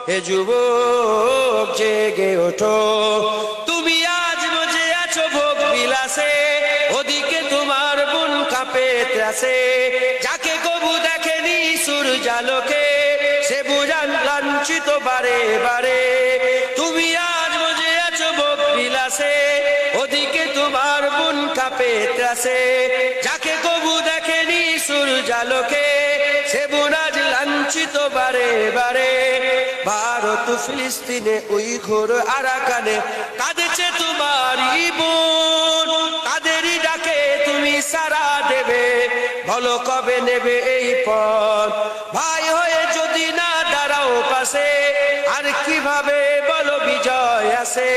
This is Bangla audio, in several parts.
হে যুবক জেগে ওঠো। তুমি আজ মজে আছো ভোগ বিলাসে, ওদিকে তোমার বুন কাঁপে ত্রাসে। যাকে কবু দেখেনি সূর্যালোকে, সে বুঝান লাঞ্ছিত বারে বারে। তুমি আজ মজে আছো ভোগ বিলাসে, ওদিকে তোমার বুন কাঁপে ত্রাসে। যাকে কবু দেখেনি সূর্যালোকে, সে বুন আজ লাঞ্ছিত বারে বারে। ভারত ফিলিস্তিনে উইঘুর আরাকানে কাঁদেছে তোমারই বোন। তাদেরই ডাকে তুমি সাড়া দেবে, বলো কবে নেবে এই পথ। ভাই হয়ে যদি না দাঁড়াও পাশে, আর কিভাবে বলো বিজয় আসে।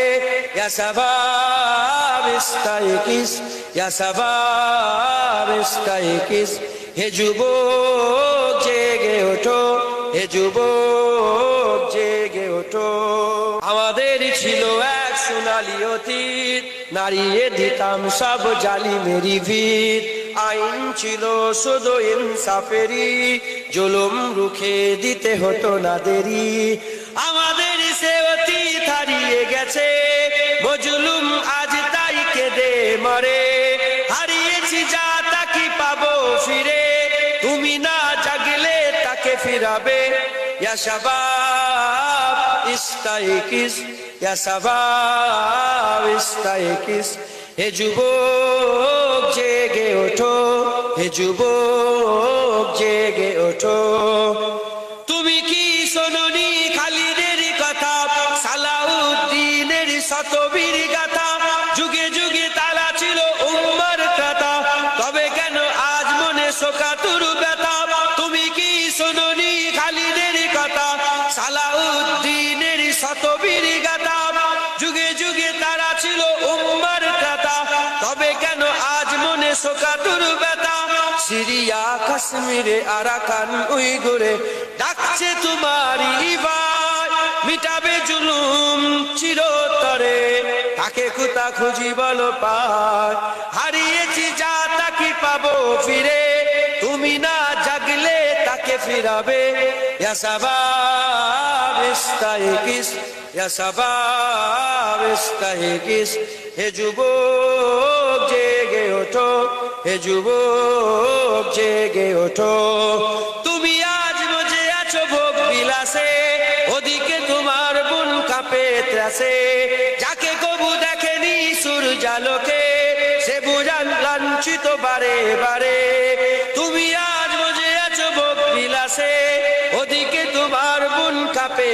ইয়া শাবাব ইস্তাইকিস, ইয়া শাবাব ইস্তাইকিস। হে যুবক জেগে ওঠো, হে যুবক জেগে ওঠো। আমাদের ছিল এক সোনালী অতীত, নাড়িয়ে দিতাম সব জালিমেরই ভিত। আইন ছিল শুধু ইনসাফেরই, জুলুম রুখে দিতে হতো না দেরি। আমাদের সে অতীত হারিয়ে গেছে, মজলুম আজ তাই কেঁদে মরে। হারিয়েছি যা তা কি পাবো ফিরে, তুমি না জাগলে তাকে ফিরাবে। ইয়া শাবাব ইস্তাইকিস, ইয়া শাবাব ইস্তাইকিস। হে যুবক জেগে ওঠো, হে যুবক জেগে ওঠো। তুমি কি শোনোনি খালিদের কথা, সালাউদ্দিনের শতবীর গাথা। যুগে যুগে তারা ছিল উম্মার কথা, তবে কেন আজ মনে শোকাতুর ব্যথা। তুমি কি শোনোনি খালিদের কথা, সালাউদ্দিনের শতবীর গাথা। যুগে যুগে তারা ছিল উম্মার কথা, তবে কেন আজ মনে শোকাতুর ব্যথা। সিরিয়া কাশ্মীরে আরাকান উইঘুরে ডাকছে তোমারই ভাই। মিটাবে জুলুম চিরতরে, তাকে কোথা খুঁজি বলো পায়। হারিয়েছি যা তা কি পাবো ফিরে, তুমি না জাগলে তাকে ফিরাবে। ইয়া শাবাব ইস্তাইকিস, ইয়া শাবাব ইস্তাইকিস। হে যুবক জেগে ওঠো, হে যুবক জেগে ওঠো। তুমি আজ মজে আছো ভোগ বিলাসে, ওদিকে তোমার বুন কাঁপে ত্রাসে। যাকে কবু দেখেনি সূর্যালোকে, সে বুঝান লাঞ্ছিত বারে বারে। তুমি আজ মজে আছো ভোগ বিলাসে, ওদিকে তোমার বুন কাঁপে